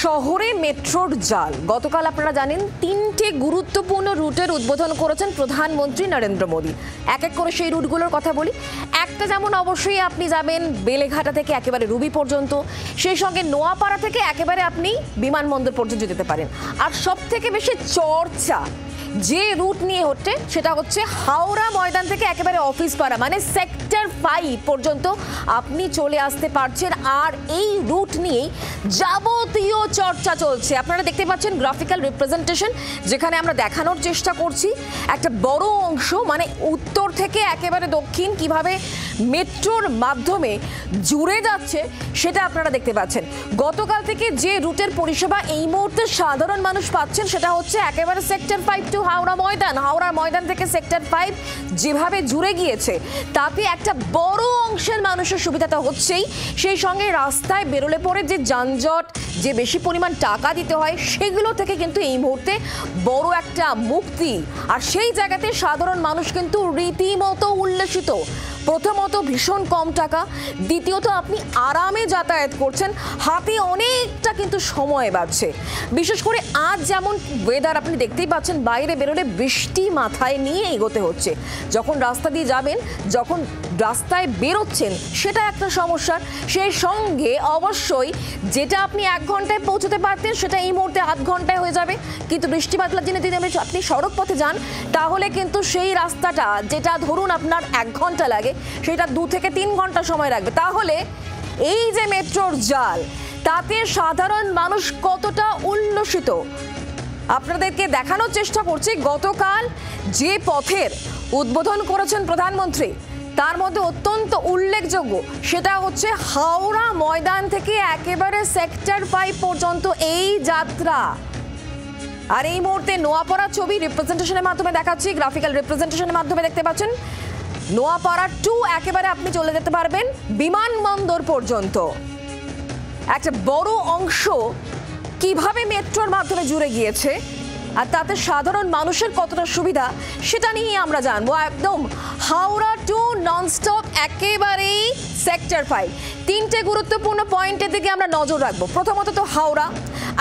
শহরে মেট্রোর জাল। গতকাল আপনারা জানেন তিনটে গুরুত্বপূর্ণ রুটের উদ্বোধন করেছেন প্রধানমন্ত্রী নরেন্দ্র মোদী। এক এক করে সেই রুটগুলোর কথা বলি। একটা যেমন অবশ্যই আপনি যাবেন বেলেঘাটা থেকে একেবারে রুবি পর্যন্ত, সেই সঙ্গে নোয়াপাড়া থেকে একেবারে আপনি বিমানবন্দর পর্যন্ত যেতে পারেন। আর সব থেকে বেশি চর্চা যে রুট নিয়ে হচ্ছে সেটা হচ্ছে হাওড়া ময়দান থেকে একেবারে অফিস পাড়া মানে সেক্টর 5 পর্যন্ত আপনি চলে আসতে পারছেন। আর এই রুট নিয়েই যাবতীয় চর্চা চলছে। আপনারা দেখতে পাচ্ছেন গ্রাফিক্যাল রিপ্রেজেন্টেশন, যেখানে আমরা দেখানোর চেষ্টা করছি একটা বড় অংশ মানে উত্তর থেকে একেবারে দক্ষিণ কিভাবে মেট্রোর মাধ্যমে জুড়ে যাচ্ছে সেটা আপনারা দেখতে পাচ্ছেন। গতকাল থেকে যে রুটের পরিষেবা এই মুহূর্তে সাধারণ মানুষ পাচ্ছেন সেটা হচ্ছে একেবারে সেক্টর 5 টু হাওড়া ময়দান। হাওড়া ময়দান থেকে সেক্টর 5 যেভাবে জুড়ে গিয়েছে তাতে একটা বড় অংশের মানুষের সুবিধাটা হচ্ছেই, সেই সঙ্গে রাস্তায় বেরোলে পরে যে যানজট, যে বেশি পরিমাণ টাকা দিতে হয় সেগুলো থেকে কিন্তু এই মুহূর্তে বড় একটা মুক্তি। আর সেই জায়গাতে সাধারণ মানুষ কিন্তু রীতিমতো উল্লসিত। প্রথমত ভীষণ কম টাকা, দ্বিতীয়ত আপনি আরামে যাতায়াত করছেন, হাতে অনেকটা কিন্তু সময় বাঁচছে। বিশেষ করে আজ যেমন ওয়েদার আপনি দেখতেই পাচ্ছেন, বাইরে বেরোলে বৃষ্টি মাথায় নিয়ে এগোতে হচ্ছে। যখন রাস্তা দিয়ে যাবেন, যখন রাস্তায় বেরোচ্ছেন সেটা একটা সমস্যার। সেই সঙ্গে অবশ্যই যেটা আপনি 1 ঘন্টায় পৌঁছতে পারতেন সেটা এই মুহূর্তে আধ ঘন্টায় হয়ে যাবে। কিন্তু বৃষ্টি বাদলার দিনে যদি আপনি সড়ক পথে যান তাহলে কিন্তু সেই রাস্তাটা যেটা ধরুন আপনার 1 ঘন্টা লাগে সেটা 2 থেকে 3 ঘন্টা সময় লাগবে। তাহলে এই যে মেট্রোর জাল তাতে সাধারণ মানুষ কতটা উল্লসিত আপনাদেরকে দেখানোর চেষ্টা করছি। গতকাল যে পথের উদ্বোধন করেছেন প্রধানমন্ত্রী তার মধ্যে অত্যন্ত উল্লেখযোগ্য সেটা হচ্ছে হাওড়া ময়দান থেকে একেবারে সেক্টর 5 পর্যন্ত এই যাত্রা। আর এই মুহূর্তে নোয়াপাড়া ছবি রিপ্রেজেন্টেশনের মাধ্যমে দেখাচ্ছি, গ্রাফিক্যাল রিপ্রেজেন্টেশনের মাধ্যমে দেখতে পাচ্ছেন নোয়াপাড়া টু একেবারে আপনি চলে যেতে পারবেন বিমানবন্দর পর্যন্ত। একটা বড় অংশ কিভাবে মেট্রোর মাধ্যমে জুড়ে গিয়েছে আর তাতে সাধারণ মানুষের কতটা সুবিধা সেটা নিয়ে আমরা জানবো। একদম হাওড়া টু ননস্টপ একেবারেই সেক্টর 5। তিনটে গুরুত্বপূর্ণ পয়েন্টের দিকে আমরা নজর রাখবো। প্রথমত তো হাওড়া,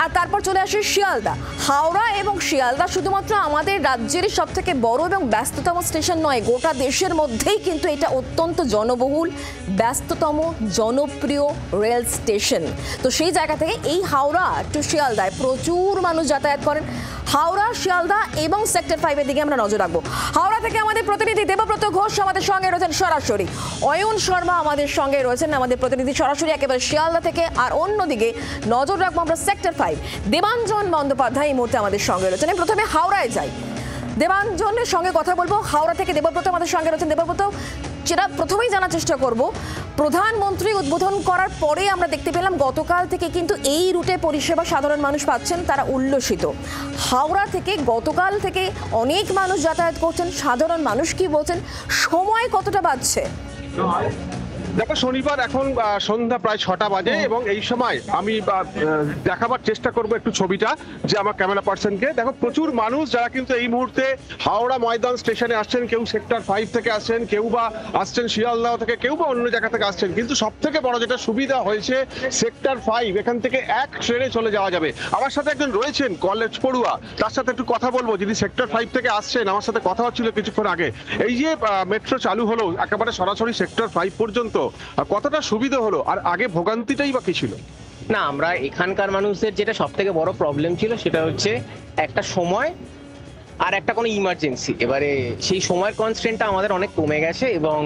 আর তারপর চলে আসে শিয়ালদা। হাওড়া এবং শিয়ালদা শুধুমাত্র আমাদের রাজ্যেরই সব থেকে বড় এবং ব্যস্ততম স্টেশন নয়, গোটা দেশের মধ্যেই কিন্তু এটা অত্যন্ত জনবহুল, ব্যস্ততম, জনপ্রিয় রেল স্টেশন। তো সেই জায়গা থেকে এই হাওড়া টু শিয়ালদায় প্রচুর মানুষ যাতায়াত করেন। হাওড়া, শিয়ালদা এবং সেক্টর 5-এর দিকে আমরা নজর রাখবো। হাওড়া থেকে আমাদের প্রতিনিধি দেবব্রত ঘোষ আমাদের সঙ্গে রয়েছেন সরাসরি, অয়ন শর্মা আমাদের সঙ্গে রয়েছেন আমাদের প্রতিনিধি সরাসরি একেবারে শিয়ালদা থেকে। আর অন্যদিকে নজর রাখবো আমরা সেক্টর 5, দেবাঞ্জন বন্দ্যোপাধ্যায় এই মুহূর্তে আমাদের সঙ্গে রয়েছেন। প্রথমে হাওড়ায় যাই, দেবাঞ্জনের সঙ্গে কথা বলবো। হাওড়া থেকে দেবব্রত আমাদের সঙ্গে রয়েছেন। দেবব্রত, যেটা প্রথমেই জানার চেষ্টা করব, প্রধানমন্ত্রী উদ্বোধন করার পরে আমরা দেখতে পেলাম গতকাল থেকে কিন্তু এই রুটে পরিষেবা সাধারণ মানুষ পাচ্ছেন, তারা উল্লসিত। হাওড়া থেকে গতকাল থেকে অনেক মানুষ যাতায়াত করছেন, সাধারণ মানুষ কি বলছেন, সময় কতটা বাঁচছে? দেখো, শনিবার এখন সন্ধ্যা প্রায় 6টা বাজে এবং এই সময় আমি দেখাবার চেষ্টা করব একটু ছবিটা যে আমার ক্যামেরা পার্সনকে। দেখো, প্রচুর মানুষ যারা কিন্তু এই মুহূর্তে হাওড়া ময়দান স্টেশনে আসছেন, কেউ সেক্টর 5 থেকে আসছেন, কেউ বা আসছেন শিয়ালদহ থেকে, কেউ বা অন্য জায়গা থেকে আসছেন। কিন্তু সব থেকে বড় যেটা সুবিধা হয়েছে সেক্টর 5, এখান থেকে এক ট্রেনে চলে যাওয়া যাবে। আমার সাথে একজন রয়েছেন কলেজ পড়ুয়া, তার সাথে একটু কথা বলবো। যিনি সেক্টর 5 থেকে আসছেন, আমার সাথে কথা হচ্ছিল কিছুক্ষণ আগে। এই যে মেট্রো চালু হলো একেবারে সরাসরি সেক্টর 5 পর্যন্ত, কতটা সুবিধা হলো আর আগে ভোগান্তিটাই বা কি ছিল? না, আমরা এখানকার মানুষদের যেটা সব থেকে বড় প্রবলেম ছিল সেটা হচ্ছে একটা সময় আর একটা কোনো ইমার্জেন্সি। এবারে সেই সময়ের কনস্ট্রেন্টটা আমাদের অনেক কমে গেছে এবং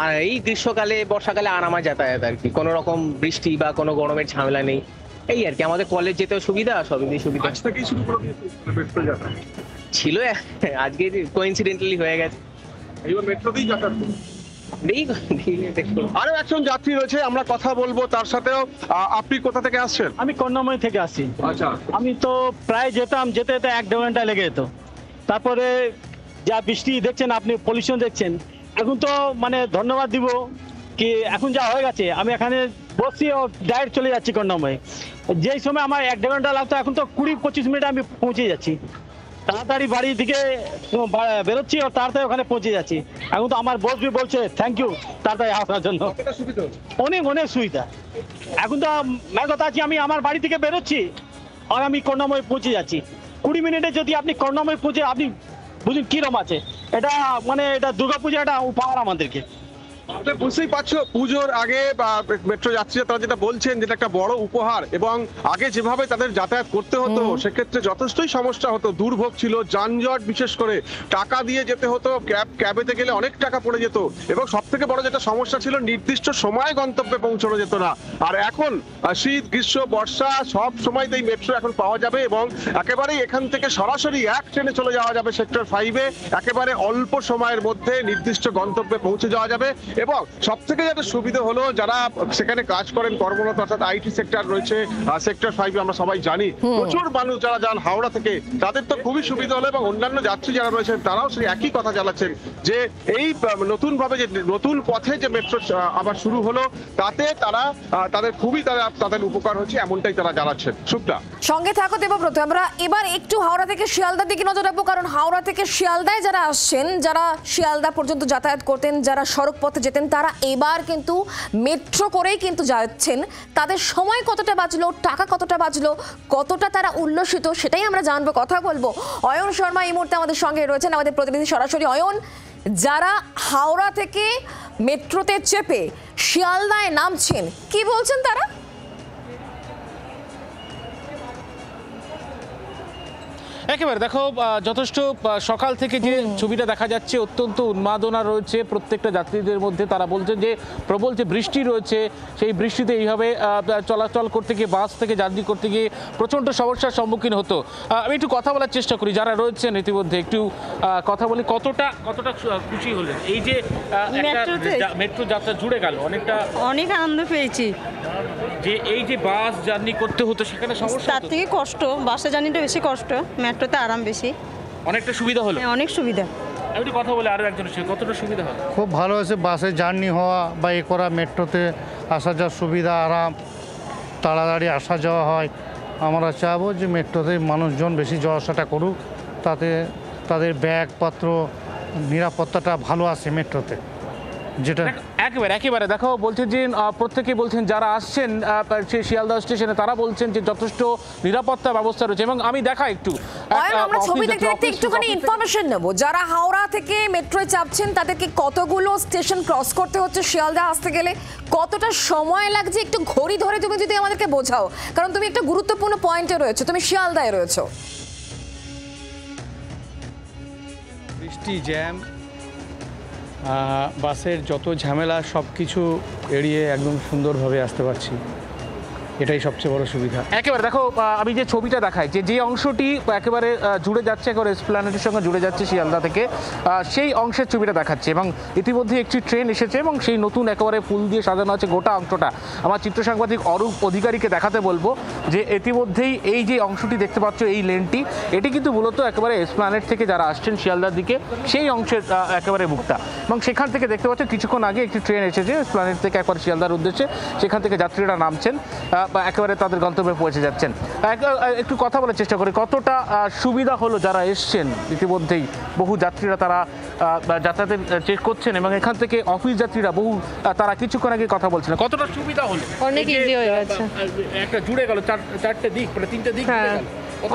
আর এই গ্রীষ্মকালে বর্ষাকালে আরামে যাতায়াত আর কি, কোনো রকম বৃষ্টি বা কোনো গরমের ঝামেলা নেই। এই আর কি, আমাদের কলেজ যেতেও সুবিধা, সবই সুবিধা ছিল। আজকে কোইন্সিডেন্টালি হয়ে গেছে, এইবার মেট্রোতেই যাতায়াত। আরো একজন যাত্রী রয়েছে, আমরা কথা বলবো তার সাথেও। আপনি কোথা থেকে আসছেন? আমি কন্যাময়ী থেকে আসি। আচ্ছা, আমি তো প্রায় যেতে যেতে 1-1.5 ঘন্টা লেগে যেত। তারপরে যা বৃষ্টি দেখছেন আপনি, পলিউশন দেখছেন, এখন তো মানে ধন্যবাদ দিব কি এখন যা হয়ে গেছে। আমি এখানে বসছি ও ডাইরেক্ট চলে যাচ্ছি কন্যাময়ী। যেই সময় আমার 1-1.5 ঘন্টা লাগতো এখন তো 20-25 মিনিটে আমি পৌঁছে যাচ্ছি। তাড়াতাড়ি বাড়ি থেকে বেরোচ্ছি আর তাড়াতাড়ি ওখানে পৌঁছে যাচ্ছি। এখন তো আমার বস বলছে থ্যাংক ইউ তাড়াতাড়ি আসার জন্য। অনেক অনেক সুবিধা। এখন তো মেন কথা আছে, আমি আমার বাড়ি থেকে বেরোচ্ছি আর আমি করুণাময় পৌঁছে যাচ্ছি। 20 মিনিটে যদি আপনি করুণাময় পৌঁছে, আপনি বুঝুন কিরম আছে এটা, মানে এটা দুর্গাপূজা একটা উপহার আমাদেরকে। আপনি বুঝতেই পারছো পুজোর আগে বা মেট্রো যাত্রীরা তারা যেটা বলছেন যেটা একটা বড় উপহার, এবং আগে যেভাবে তাদের যাতায়াত করতে হতো সেক্ষেত্রে যথেষ্টই সমস্যা হতো, দুর্ভোগ ছিল, যানজট, বিশেষ করে টাকা দিয়ে যেতে হতো, ক্যাবেতে গেলে অনেক টাকা পড়ে যেত, এবং সব থেকে বড় যেটা সমস্যা ছিল নির্দিষ্ট সময়ে গন্তব্যে পৌঁছানো যেত না। আর এখন শীত, গ্রীষ্ম, বর্ষা সব সময়তেই মেট্রো এখন পাওয়া যাবে, এবং একেবারেই এখান থেকে সরাসরি এক ট্রেনে চলে যাওয়া যাবে সেক্টর 5-এ, একেবারে অল্প সময়ের মধ্যে নির্দিষ্ট গন্তব্যে পৌঁছে যাওয়া যাবে। এবং সব থেকে যেটা সুবিধা হলো, যারা সেখানে কাজ করেন কর্মরত, অর্থাৎ আইটি সেক্টর রয়েছে সেক্টর 5-এ, আমরা সবাই জানি প্রচুর মানুষ যারা যান হাওড়া থেকে, তাদের তো খুবই সুবিধা হলো, এবং অন্যান্য যাত্রী যারা রয়েছেন তারাও সেই একই কথা জানাচ্ছেন যে এই নতুন ভাবে যে নতুন পথে যে মেট্রো আবার শুরু হলো তাতে তারা তাদের খুবই তাদের উপকার হচ্ছে, এমনটাই তারা জানাচ্ছেন। শুক্লা, সঙ্গে থাকো দেবব্রত। আমরা এবার একটু হাওড়া থেকে শিয়ালদার দিকে নজর রাখবো, কারণ হাওড়া থেকে শিয়ালদায় যারা আসছেন, যারা শিয়ালদা পর্যন্ত যাতায়াত করতেন, যারা সড়ক পথে যেতেন, তারা এবার কিন্তু মেট্রো করেই কিন্তু যাচ্ছেন। তাদের সময় কতটা বাঁচলো, টাকা কতটা বাঁচলো, কতটা তারা উল্লসিত, সেটাই আমরা জানবো, কথা বলবো। অয়ন শর্মা এই মুহূর্তে আমাদের সঙ্গে রয়েছেন, আমাদের প্রতিনিধি সরাসরি। অয়ন, যারা হাওড়া থেকে মেট্রোতে চেপে শিয়ালদায় নামছেন, কি বলছেন তারা? একেবারে দেখো, যথেষ্ট সকাল থেকে যে ছবিটা দেখা যাচ্ছে, অত্যন্ত উন্মাদনা রয়েছে প্রত্যেকটা যাত্রীদের মধ্যে। তারা বলছেন যে প্রবল যে বৃষ্টি রয়েছে, সেই বৃষ্টিতে এইভাবে চলাচল করতে গিয়ে, বাস থেকে জার্নি করতে গিয়ে প্রচণ্ড সমস্যার সম্মুখীন হতো। আমি একটু কথা বলার চেষ্টা করি যারা রয়েছেন ইতিমধ্যে, একটু কথা বলি। কতটা খুশি হলেন এই যে মেট্রো যাত্রা জুড়ে গেল? অনেক আনন্দ পেয়েছি। যে এই যে বাস জার্নি করতে হতো সেখানে সমস্যা, তার থেকে কষ্ট, বাসে জার্নিটা বেশি কষ্ট, মেট্রোতে আরাম বেশি, অনেকটা সুবিধা হলো। অনেক সুবিধা। আমি একটু কথা বলে আরো একজনের সাথে, কতটা সুবিধা হলো? খুব ভালো হয়েছে, বাসে জার্নি হওয়া বা এ করা, মেট্রোতে আসা যাওয়ার সুবিধা, আরাম, তাড়াতাড়ি আসা যাওয়া হয়। আমরা চাবো যে মেট্রোতে মানুষজন বেশি যাওয়া আসাটা করুক, তাতে তাদের ব্যাগপত্র নিরাপত্তাটা ভালো আছে মেট্রোতে। যেটা একেবারে দেখো, বলছেন যে প্রত্যেকেই বলছেন যারা আসছেন সেই শিয়ালদা স্টেশনে, তারা বলছেন যে যথেষ্ট নিরাপত্তা ব্যবস্থা রয়েছে। এবং আমি দেখা একটু আমরা ছবি দেখতে দেখতে একটুখানি ইনফরমেশন নেব। যারা হাওড়া থেকে মেট্রোয় চাপছেন তাদেরকে কতগুলো স্টেশন ক্রস করতে হচ্ছে শিয়ালদা আসতে গেলে, কতটা সময় লাগছে, একটু ঘড়ি ধরে তুমি যদি আমাদেরকে বোঝাও, কারণ তুমি একটা গুরুত্বপূর্ণ পয়েন্টে রয়েছো, তুমি শিয়ালদায় রয়েছো। বৃষ্টি, জ্যাম, বাসের যত ঝামেলা সব কিছু এড়িয়ে একদম সুন্দরভাবে আসতে পারছি, এটাই সবচেয়ে বড় সুবিধা। একেবারে দেখো, আমি যে ছবিটা দেখাই, যে অংশটি একেবারে জুড়ে যাচ্ছে, একেবারে এসপ্ল্যানেডের সঙ্গে জুড়ে যাচ্ছে শিয়ালদা থেকে, সেই অংশের ছবিটা দেখাচ্ছে। এবং ইতিমধ্যে একটি ট্রেন এসেছে এবং সেই নতুন একেবারে ফুল দিয়ে সাজানো আছে গোটা অংশটা। আমার চিত্র সাংবাদিক অরূপ অধিকারীকে দেখাতে বলবো যে ইতিমধ্যেই এই যে অংশটি দেখতে পাচ্ছ, এই লেনটি, এটি কিন্তু মূলত একেবারে এসপ্ল্যানেড থেকে যারা আসছেন শিয়ালদার দিকে, সেই অংশের একেবারে মুখটা। এবং সেখান থেকে দেখতে পাচ্ছ কিছুক্ষণ আগে একটি ট্রেন এসেছে এসপ্ল্যানেড থেকে একবারে শিয়ালদার উদ্দেশ্যে, সেখান থেকে যাত্রীরা নামছেন বা একেবারে তাদের গন্তব্যে পৌঁছে যাচ্ছেন। একটু কথা বলার চেষ্টা করি, কতটা সুবিধা হলো যারা এসছেন ইতিমধ্যেই, বহু যাত্রীরা তারা যাতায়াতের চেক করছেন, এবং এখান থেকে অফিস যাত্রীরা বহু, তারা কিছুক্ষণ আগে কথা বলছিলেন, কতটা সুবিধা হলো? অনেক ইজি হয়ে গেছে, একটা জুড়ে গেল, চারটে দিক, তিনটে দিক জুড়ে গেল।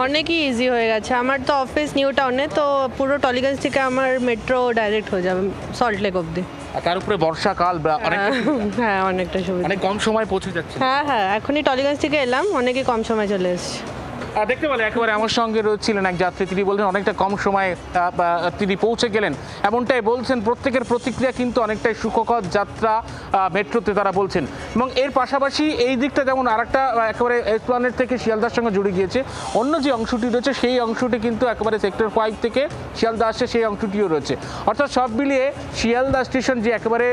অনেকই ইজি হয়ে গেছে। আমার তো অফিস নিউ টাউনে, তো পুরো টলিগঞ্জ থেকে আমার মেট্রো ডাইরেক্ট হয়ে যাবে সল্টলেক অবধি। আর তার উপরে বর্ষাকাল, হ্যাঁ অনেকটা সুবিধা, অনেক কম সময় পৌঁছে যাচ্ছে। হ্যাঁ এখনই টলিগঞ্জ থেকে এলাম, অনেকই কম সময় চলে এসেছি। দেখতে পেলে একেবারে আমার সঙ্গে রয়েছিলেন এক যাত্রী, তিনি বললেন অনেকটা কম সময়ে তিনি পৌঁছে গেলেন, এমনটাই বলছেন। প্রত্যেকের প্রতিক্রিয়া কিন্তু অনেকটাই সুখকর যাত্রা মেট্রোতে তারা বলছেন। এবং এর পাশাপাশি এই দিকটা যেমন আরেকটা একেবারে এসপ্ল্যানেড থেকে শিয়ালদার সঙ্গে জুড়ে গিয়েছে, অন্য যে অংশটি রয়েছে সেই অংশটি কিন্তু একেবারে সেক্টর 5 থেকে শিয়ালদা আসছে, সেই অংশটিও রয়েছে। অর্থাৎ সব মিলিয়ে শিয়ালদা স্টেশন যে একেবারে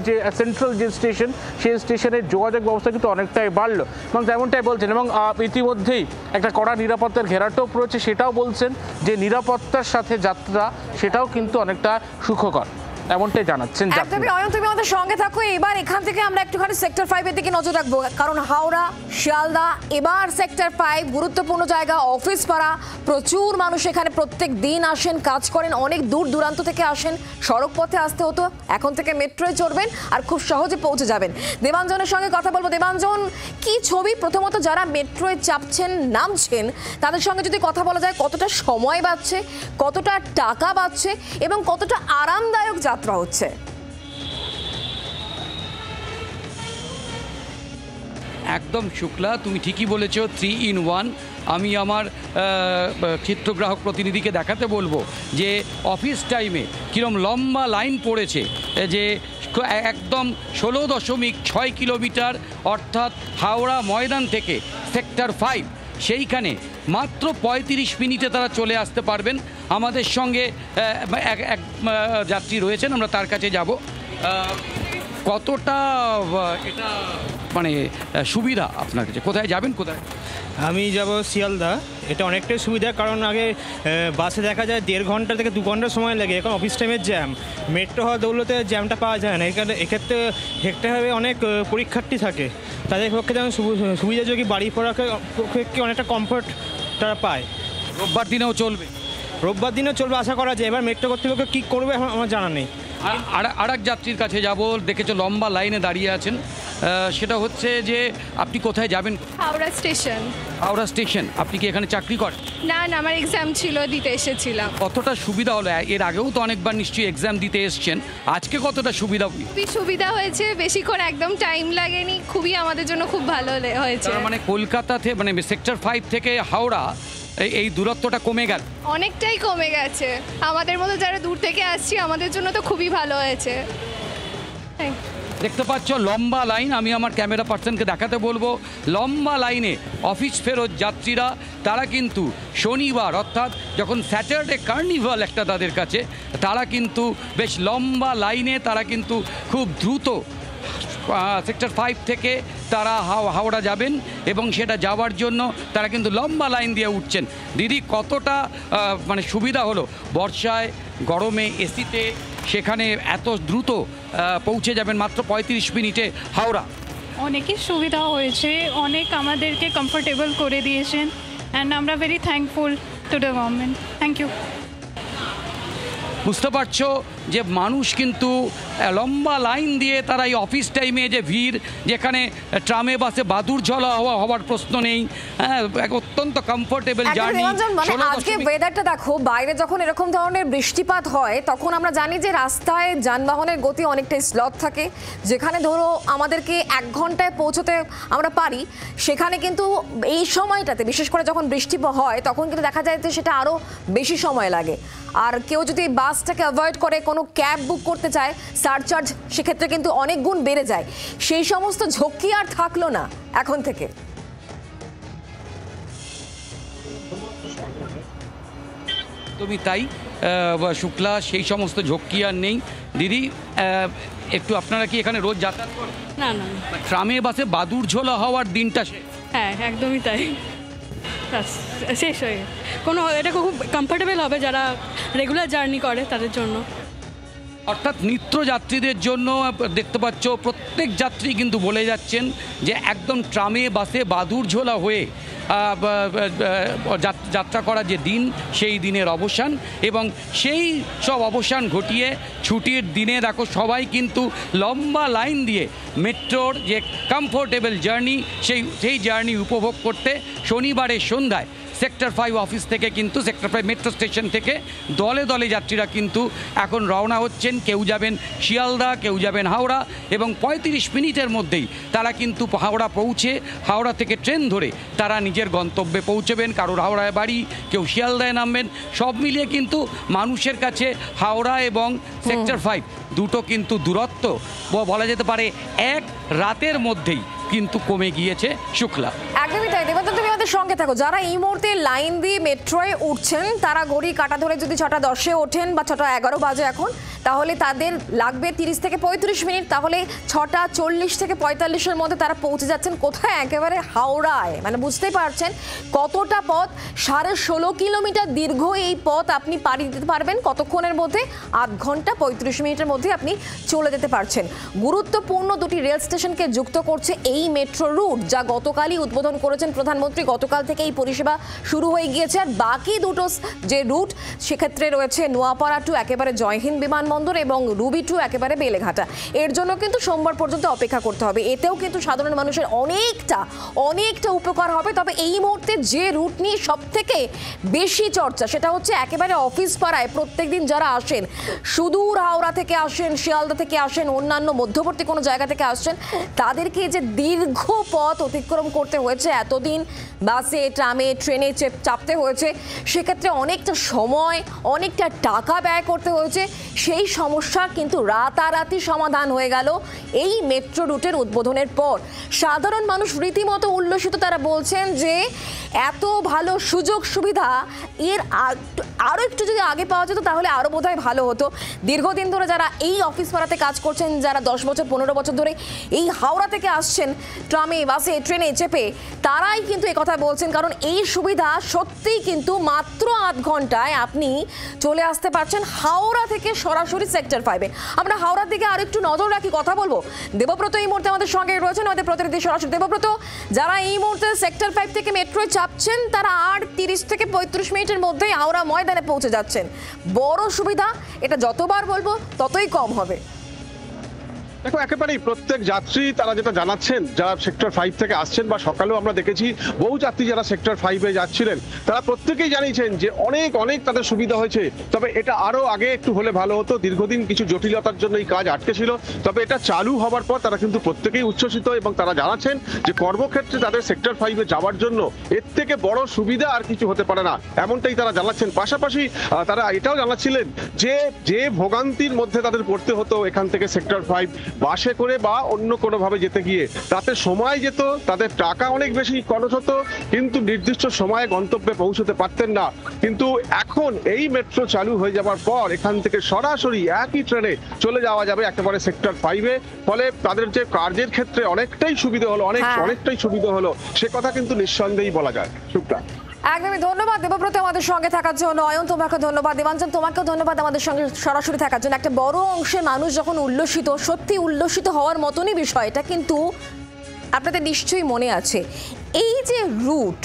যে সেন্ট্রাল যে স্টেশন, সেই স্টেশনের যোগাযোগ ব্যবস্থা কিন্তু অনেকটাই বাড়লো, এবং তেমনটাই বলছেন। এবং ইতিমধ্যেই একটা কড়া নিরাপত্তার ঘেরাটোপ রয়েছে, সেটাও বলছেন যে নিরাপত্তার সাথে যাত্রা, সেটাও কিন্তু অনেকটা সুখকর। এমনটাই জানাচ্ছেন একদমই যাত্রীরা। অয়ন, তুমি আমাদের সঙ্গে থাকো। এবার এখান থেকে আমরা একটুখানি সেক্টর 5 এর দিকে নজর রাখবো, কারণ হাওড়া, শিয়ালদা, এবার সেক্টর 5 গুরুত্বপূর্ণ জায়গা, অফিস পাড়া, প্রচুর মানুষ এখানে প্রত্যেক দিন আসেন, কাজ করেন, অনেক দূর দূরান্ত থেকে আসেন, সড়ক পথে আসতে হতো, এখন থেকে মেট্রোয় চড়বেন আর খুব সহজে পৌঁছে যাবেন। দেবাঞ্জনের সঙ্গে কথা বলবো। দেবাঞ্জন, কি ছবি? প্রথমত যারা মেট্রোয় চাপছেন, নামছেন, তাদের সঙ্গে যদি কথা বলা যায়, কতটা সময় বাঁচছে, কতটা টাকা বাঁচছে এবং কতটা আরামদায়ক যাত্রা হচ্ছে? একদম শুক্লা, তুমি ঠিকই বলেছ, 3 in 1। আমি আমার চিত্রগ্রাহক প্রতিনিধিকে দেখাতে বলবো যে অফিস টাইমে কীরকম লম্বা লাইন পড়েছে, যে একদম 16.6 কিলোমিটার, অর্থাৎ হাওড়া ময়দান থেকে সেক্টর 5, সেইখানে মাত্র 35 মিনিটে তারা চলে আসতে পারবেন। আমাদের সঙ্গে এক যাত্রী রয়েছেন, আমরা তার কাছে যাব। কতটা এটা মানে সুবিধা আপনার কাছে? কোথায় যাবেন, কোথায়? আমি যাব শিয়ালদা। এটা অনেকটাই সুবিধা, কারণ আগে বাসে দেখা যায় 1.5 ঘন্টা থেকে 2 ঘন্টা সময় লাগে, এখন অফিস টাইমের জ্যাম। মেট্রো হওয়ার দৌলতে জ্যামটা পাওয়া যায় না। এক্ষেত্রে হেঁটে অনেক পরীক্ষার্থী থাকে, তাদের পক্ষে যেমন সুবিধাযোগী, বাড়ি পড়াকে পক্ষে অনেকটা কমফোর্ট তারা পায়। রোববার দিনেও চলবে? রোববার দিনেও চলবে আশা করা যায়। এবার মেট্রো কর্তৃপক্ষ কী করবে এখন আমার জানা নেই। আর এক যাত্রীর কাছে যাব, দেখেছো লম্বা লাইনে দাঁড়িয়ে আছেন, সেটা হচ্ছে যে আপনি কোথায় যাবেন? হাওড়া স্টেশন। হাওড়া স্টেশন। আপনি কি এখানে চাকরি করেন? না না, আমার এক্সাম ছিল, দিতে এসেছিলাম। কতটা সুবিধা হলো? এর আগেও তো অনেকবার নিশ্চয়ই এক্সাম দিতে এসছেন, আজকে কতটা সুবিধা? খুবই সুবিধা হয়েছে, বেশিক্ষণ একদম টাইম লাগেনি, খুবই আমাদের জন্য খুব ভালো হয়েছে। তার মানে কলকাতা থেকে, মানে সেক্টর 5 থেকে হাওড়া এই দূরত্বটা কমে গেল? অনেকটাই কমে গেছে। আমাদের মতো যারা দূর থেকে আসছি, আমাদের জন্য তো খুবই ভালো হয়েছে। দেখতে পাচ্ছ লম্বা লাইন। আমি আমার ক্যামেরা পার্সনকে দেখাতে বলবো, লম্বা লাইনে অফিস ফেরত যাত্রীরা, তারা কিন্তু শনিবার, অর্থাৎ যখন স্যাটারডে কার্নিভাল একটা তাদের কাছে, তারা কিন্তু বেশ লম্বা লাইনে, তারা কিন্তু খুব দ্রুত সেক্টর 5 থেকে তারা হাওড়া যাবেন, এবং সেটা যাওয়ার জন্য তারা কিন্তু লম্বা লাইন দিয়ে উঠছেন। দিদি, কতটা মানে সুবিধা হলো বর্ষায়, গরমে, এসিতে, সেখানে এত দ্রুত পৌঁছে যাবেন মাত্র 35 মিনিটে হাওড়া? অনেকই সুবিধা হয়েছে, অনেক আমাদেরকে কমফোর্টেবল করে দিয়েছেন, অ্যান্ড আমরা very thankful to the government. Thank you. বুঝতে পারছো যে মানুষ কিন্তু লম্বা লাইন দিয়ে তারা এই অফিস টাইমে যে ভিড়, যেখানে ট্রামে বাসে বাদুর ঝোলা হওয়ার প্রশ্ন নেই, হ্যাঁ, অত্যন্ত কমফোর্টেবল জার্নি। মানে আজকে ওয়েদারটা দেখো, বাইরে যখন এরকম ধরনের বৃষ্টিপাত হয়, তখন আমরা জানি যে রাস্তায় যানবাহনের গতি অনেকটাই স্লথ থাকে। যেখানে ধরো আমাদেরকে 1 ঘন্টায় পৌঁছতে আমরা পারি, সেখানে কিন্তু এই সময়টাতে, বিশেষ করে যখন বৃষ্টি হয়, তখন কিন্তু দেখা যায় যে সেটা আরও বেশি সময় লাগে। আর কেউ যদি বাসটাকে অ্যাভয়েড করে কোনো ক্যাব বুক করতে চায়, সারচার্জ সেক্ষেত্রে কিন্তু অনেক গুণ বেড়ে যায়। সেই সমস্ত ঝক্কি আর থাকলো না এখন থেকে। তুমি তাই শুক্লা, সেই সমস্ত ঝক্কি আর নেই। দিদি, একটু আপনারা কি এখানে রোজ যাতায়াত করেন? না না, ট্রামে বাসে বাদুর ঝোলা হওয়ার দিনটা হ্যাঁ একদমই তাই, শেষ হয়ে কোনো, এটা খুব কমফোর্টেবল হবে যারা রেগুলার জার্নি করে তাদের জন্য। অর্থাৎ নিত্য যাত্রীদের জন্য দেখতে পাচ্ছ প্রত্যেক যাত্রী কিন্তু বলে যাচ্ছেন যে একদম ট্রামে বাসে বাদুর ঝোলা হয়ে যাত্রা করা যে দিন, সেই দিনের অবসান, এবং সেই সব অবসান ঘটিয়ে ছুটির দিনে দেখো সবাই কিন্তু লম্বা লাইন দিয়ে মেট্রোর যে কমফোর্টেবল জার্নি, সেই জার্নি উপভোগ করতে শনিবারের সন্ধ্যায় সেক্টর 5 অফিস থেকে, কিন্তু সেক্টর 5 মেট্রো স্টেশন থেকে দলে দলে যাত্রীরা কিন্তু এখন রওনা হচ্ছেন। কেউ যাবেন শিয়ালদা, কেউ যাবেন হাওড়া, এবং 35 মিনিটের মধ্যেই তারা কিন্তু হাওড়া পৌঁছে, হাওড়া থেকে ট্রেন ধরে তারা নিজের গন্তব্যে পৌঁছবেন। কারোর হাওড়ায় বাড়ি, কেউ শিয়ালদায় নামবেন। সব মিলিয়ে কিন্তু মানুষের কাছে হাওড়া এবং সেক্টর 5 দুটো কিন্তু দূরত্ব বলা যেতে পারে 1 রাতের মধ্যেই কিন্তু কমে গিয়েছে শুক্লা। একদমই তাই। দেবানন্দ, তুমি আমাদের সঙ্গে থাকো। যারা এই মুহূর্তে লাইন দিয়ে মেট্রোয় উঠছেন তারা ঘড়ি কাটা ধরে যদি 6:10 ওঠেন বা 6:11 বাজে এখন, তাহলে তাদের লাগবে 30 থেকে 35 মিনিট। তাহলে 6:40 থেকে 45-এর মধ্যে তারা পৌঁছে যাচ্ছেন কোথায়? একেবারে হাওড়ায়। মানে বুঝতেই পারছেন কতটা পথ। 16.5 কিলোমিটার দীর্ঘ এই পথ আপনি পাড়ি দিতে পারবেন কতক্ষণের মধ্যে? 8 ঘন্টা 35 মিনিটের মধ্যে আপনি চলে যেতে পারছেন। গুরুত্বপূর্ণ দুটি রেল স্টেশনকে যুক্ত করছে এই মেট্রো রুট, যা গতকালই উদ্বোধন করেছেন প্রধানমন্ত্রী। গতকাল থেকে এই পরিষেবা শুরু হয়ে গিয়েছে। আর বাকি দুটো যে রুট, সেক্ষেত্রে রয়েছে নোয়াপাড়া টু একেবারে জয়হিন্দ বিমানবন্দর এবং রুবি টু একেবারে বেলেঘাটা। এর জন্য কিন্তু সোমবার পর্যন্ত অপেক্ষা করতে হবে। এতেও কিন্তু সাধারণ মানুষের অনেকটা উপকার হবে। তবে এই মুহূর্তে যে রুট নিয়ে সব থেকে বেশি চর্চা, সেটা হচ্ছে একেবারে অফিস পাড়ায় প্রত্যেকদিন যারা আসেন, সুদূর হাওড়া থেকে আসেন, শিয়ালদা থেকে আসেন, অন্যান্য মধ্যবর্তী কোনো জায়গা থেকে আসছেন, তাদেরকে যে দীর্ঘ পথ অতিক্রম করতে হয়েছে, এতদিন বাসে, ট্রামে, ট্রেনে চাপতে হয়েছে, সেক্ষেত্রে অনেকটা সময়, অনেকটা টাকা ব্যয় করতে হয়েছে। সেই সমস্যা কিন্তু রাতারাতি সমাধান হয়ে গেল এই মেট্রো রুটের উদ্বোধনের পর। সাধারণ মানুষ রীতিমতো উল্লসিত। তারা বলছেন যে এত ভালো সুযোগ সুবিধা এর আরও একটু যদি আগে পাওয়া যেত তাহলে আরও বোধহয় ভালো হতো। দীর্ঘদিন ধরে যারা এই অফিস পাড়াতে কাজ করছেন, যারা 10 বছর 15 বছর ধরে এই হাওড়া থেকে আসছেন ট্রামে, বাসে, ট্রেনে চেপে, তারাই কিন্তু এই কথা বলছেন। কারণ এই সুবিধা সত্যিই কিন্তু মাত্র 8 ঘন্টায় আপনি চলে আসতে পারছেন হাওড়া থেকে সরাসরি সেক্টর 5-এ। আমরা হাওড়ার দিকে আর একটু নজর রাখি, কথা বলবো। দেবব্রত এই মুহূর্তে আমাদের সঙ্গে রয়েছেন, আমাদের প্রতিনিধি সরাসরি। দেবব্রত, যারা এই মুহূর্তে সেক্টর 5 থেকে মেট্রোয় চাপছেন তারা আর 30 থেকে 35 মিনিটের মধ্যেই হাওড়া ময়দানে পৌঁছে যাচ্ছেন। বড় সুবিধা, এটা যতবার বলবো ততই কম হবে। দেখো, একেবারেই প্রত্যেক যাত্রী তারা যেটা জানাচ্ছেন, যারা সেক্টর 5 থেকে আসছেন, বা সকালেও আমরা দেখেছি বহু যাত্রী যারা সেক্টর 5-এ যাচ্ছিলেন, তারা প্রত্যেকেই জানিয়েছেন যে অনেক তাদের সুবিধা হয়েছে। তবে এটা আরো আগে একটু হলে ভালো হতো। দীর্ঘদিন কিছু জটিলতার জন্য এই কাজ আটকে ছিল। তবে এটা চালু হওয়ার পর তারা কিন্তু প্রত্যেকেই উচ্ছ্বসিত, এবং তারা জানাচ্ছেন যে কর্মক্ষেত্রে তাদের সেক্টর 5-এ যাওয়ার জন্য এর থেকে বড় সুবিধা আর কিছু হতে পারে না, এমনটাই তারা জানাচ্ছেন। পাশাপাশি তারা এটাও জানাচ্ছিলেন যে ভোগান্তির মধ্যে তাদের পড়তে হতো এখান থেকে সেক্টর 5 বাসে করে বা অন্য কোনোভাবে যেতে গিয়ে, তাতে সময় যেত, তাদের টাকা অনেক বেশি খরচ হতো, কিন্তু নির্দিষ্ট সময়ে গন্তব্যে পৌঁছতে পারতেন না। কিন্তু এখন এই মেট্রো চালু হয়ে যাওয়ার পর এখান থেকে সরাসরি একই ট্রেনে চলে যাওয়া যাবে একেবারে সেক্টর 5-এ। ফলে তাদের যে কার্যের ক্ষেত্রে অনেকটাই সুবিধা হলো, অনেকটাই সুবিধা হলো, সে কথা কিন্তু নিঃসন্দেহেই বলা যায়। শুক্লা। একদমই ধন্যবাদ দেবব্রত আমাদের সঙ্গে থাকার জন্য। অয়ন, তোমাকে ধন্যবাদ। দেবাঞ্জন, তোমাকেও ধন্যবাদ আমাদের সঙ্গে সরাসরি থাকার জন্য। একটা বড় অংশের মানুষ যখন উল্লসিত, সত্যি উল্লসিত হওয়ার মতনই বিষয়। এটা কিন্তু আপনাদের নিশ্চয়ই মনে আছে, এই যে রুট,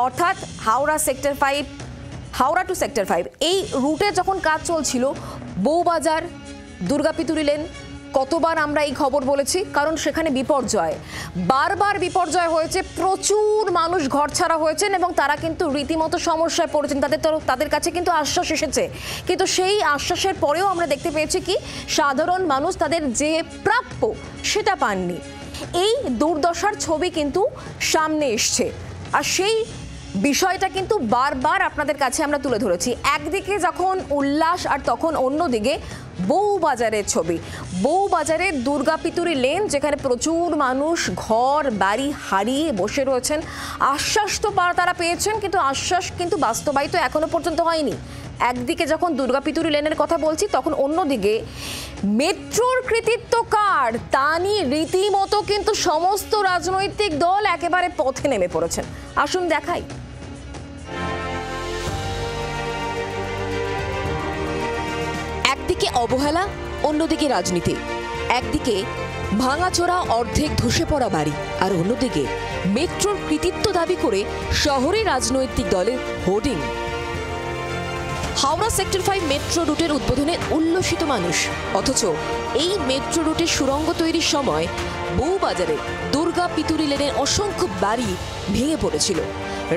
অর্থাৎ Howrah sector 5, Howrah to sector 5, এই রুটে যখন কাজ চলছিল, বউবাজার, দুর্গাপিতুরি লেন, কতবার আমরা এই খবর বলেছি, কারণ সেখানে বিপর্যয়, বারবার বিপর্যয় হয়েছে, প্রচুর মানুষ ঘরছাড়া হয়েছেন এবং তারা কিন্তু রীতিমতো সমস্যায় পড়েছেন। তাদের কাছে কিন্তু আশ্বাস এসেছে, কিন্তু সেই আশ্বাসের পরেও আমরা দেখতে পেয়েছি কি সাধারণ মানুষ তাদের যে প্রাপ্য সেটা পাননি। এই দুর্দশার ছবি কিন্তু সামনে এসছে, আর সেই বিষয়টা কিন্তু বারবার আপনাদের কাছে আমরা তুলে ধরেছি। একদিকে যখন উল্লাস, আর তখন অন্যদিকে বউবাজারের ছবি। বউবাজারে দুর্গাপিতুরি লেন, যেখানে প্রচুর মানুষ ঘর বাড়ি হারিয়ে বসে রয়েছেন। আশ্বাস তো তারা পেয়েছেন, কিন্তু আশ্বাস কিন্তু বাস্তবায়িত এখনো পর্যন্ত হয়নি। একদিকে যখন দুর্গাপিতুরি লেনের কথা বলছি, তখন অন্যদিকে মেট্রোর কৃতিত্ব কার তা নিয়ে রীতিমতো কিন্তু সমস্ত রাজনৈতিক দল একেবারে পথে নেমে পড়েছেন। আসুন দেখাই। একদিকে অবহেলা, অন্যদিকে রাজনীতি। একদিকে ভাঙাচোরা অর্ধেক ধসে পড়া বাড়ি, আর অন্যদিকে মেট্রোর কৃতিত্ব দাবি করে শহরে রাজনৈতিক দলের হোর্ডিং। হাওড়া সেক্টর 5 মেট্রো রুটের উদ্বোধনে উল্লসিত মানুষ, অথচ এই মেট্রো রুটের সুড়ঙ্গ তৈরির সময় বউবাজারে দুর্গাপিতুরি লেনের অসংখ্য বাড়ি ভেঙে পড়েছিল।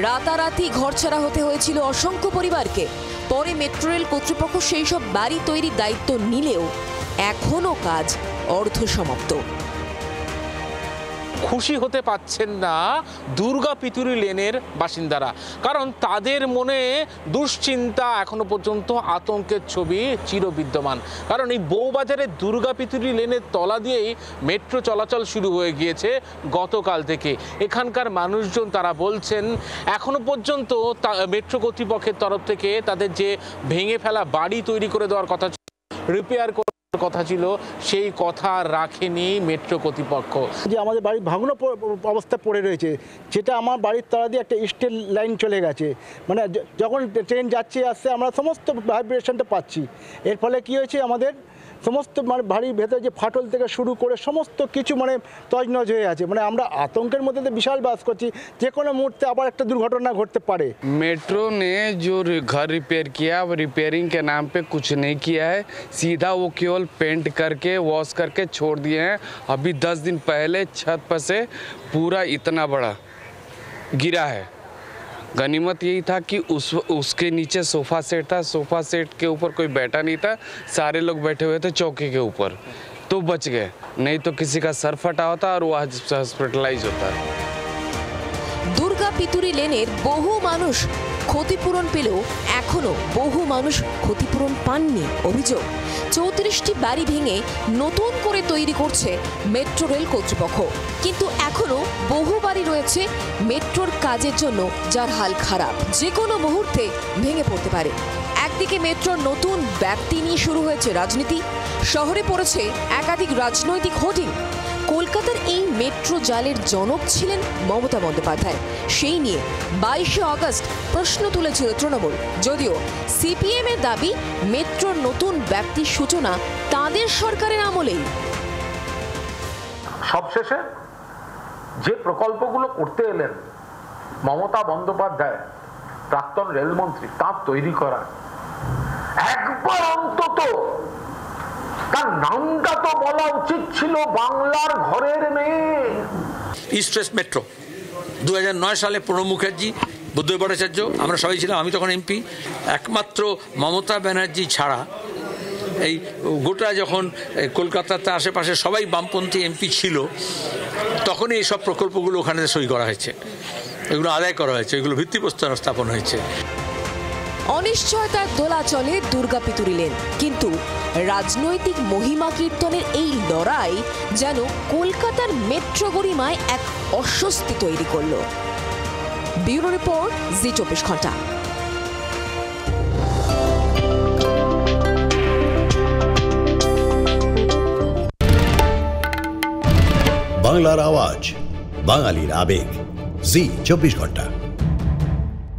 রাতারাতি ঘরছাড়া হতে হয়েছিল অসংখ্য পরিবারকে। পরে মেট্রো রেল কর্তৃপক্ষ সেই সব বাড়ি তৈরির দায়িত্ব নিলেও এখনও কাজ অর্ধসমাপ্ত। খুশি হতে পাচ্ছেন না দুর্গা পিতুরি লেনের বাসিন্দারা, কারণ তাদের মনে দুশ্চিন্তা, এখনো পর্যন্ত আতঙ্কের ছবি চিরবিদ্যমান। কারণ এই বউবাজারের দুর্গা পিতুরি লেনের তলা দিয়েই মেট্রো চলাচল শুরু হয়ে গিয়েছে গতকাল থেকে। এখানকার মানুষজন তারা বলছেন এখনো পর্যন্ত মেট্রো কর্তৃপক্ষের তরফ থেকে তাদের যে ভেঙে ফেলা বাড়ি তৈরি করে দেওয়ার কথা, রিপেয়ার করার কথা ছিল, সেই কথা রাখেনি মেট্রো কর্তৃপক্ষ। যে আমাদের বাড়ি ভাঙনো অবস্থা পড়ে রয়েছে, যেটা আমার বাড়ির তলা দিয়ে একটা স্টিল লাইন চলে গেছে, মানে যখন ট্রেন যাচ্ছে আসছে আমরা সমস্ত ভাইব্রেশনটা পাচ্ছি। এর ফলে কি হয়েছে, আমাদের সমস্ত মানে বাড়ির ভেতরে যে ফাটল থেকে শুরু করে সমস্ত কিছু মানে তছনছ হয়ে আছে। মানে আমরা আতঙ্কের মধ্যে বিশাল বাস করছি, যে কোনো মুহূর্তে আবার একটা দুর্ঘটনা ঘটতে পারে। मेट्रो ने जो घर रिपेयर किया वो रिपेयरिंग के नाम पे कुछ नहीं किया है, सीधा वो केवल पेंट करके वॉश करके छोड़ दिए हैं। अभी 10 दिन पहले छत पर से पूरा इतना बड़ा गिरा है। गनीमत यही था कि उसके नीचे सोफ़ा सेट था, सोफ़ा सेट के ऊपर कोई बैठा नहीं था, सारे लोग बैठे हुए थे चौकी के ऊपर, तो बच गए, नहीं तो किसी का सर फटा होता और वो हॉस्पिटलाइज होता। দুর্গা পিতুরি লেনের বহু মানুষ ক্ষতিপূরণ পেলেও এখনো বহু মানুষ ক্ষতিপূরণ পাননি। অভিযোগ 34টি বাড়ি ভেঙে নতুন করে তৈরি করছে মেট্রো রেল কর্তৃপক্ষ, কিন্তু এখনো বহু বাড়ি রয়েছে মেট্রোর কাজের জন্য যার হাল খারাপ, যে কোনো মুহূর্তে ভেঙে পড়তে পারে। একদিকে মেট্রোর নতুন ব্যক্তি নিয়ে শুরু হয়েছে রাজনীতি, শহরে পড়েছে একাধিক রাজনৈতিক হোর্ডিং। কলকাতার এই মেট্রো জালের জনক ছিলেন মমতা বন্দ্যোপাধ্যায়, সেই নিয়ে 22শে আগস্ট প্রশ্ন তুলেছিল তৃণমূল। যদিও সিপিএম এর দাবি মেট্রোর নতুন ব্যক্তির সূচনা তাদের সরকারের আমলেই। সবশেষে যে প্রকল্পগুলো করতে এলেন মমতা বন্দ্যোপাধ্যায়, প্রাক্তন রেলমন্ত্রী, তার তৈরি করা, একবার অন্তত তার নামটা তো বলা উচিত ছিল বাংলার ঘরের মেয়ে। ইস্ট ওয়েস্ট মেট্রো 2009 সালে প্রণব মুখার্জি, বুদ্ধদেব ভট্টাচার্য, আমরা সবাই ছিলাম, আমি তখন এমপি। একমাত্র মমতা ব্যানার্জি ছাড়া এই গোটা যখন কলকাতাতে আশেপাশে সবাই বামপন্থী এমপি ছিল, তখনই এইসব প্রকল্পগুলো ওখানে সই করা হয়েছে, এগুলো আদায় করা হয়েছে, এগুলো ভিত্তিপ্রস্তর স্থাপন হয়েছে। অনিশ্চয়তার দোলাচলে দুর্গা পিতুরি লেন, কিন্তু রাজনৈতিক মহিমা কীর্তনের এই লড়াই যেন কলকাতার মেট্রো গরিমায় এক অস্বস্তি তৈরি করল। ব্যুরো রিপোর্ট, জি 24 ঘন্টা। বাংলার আওয়াজ, বাঙালির আবেগ, জি 24 ঘন্টা।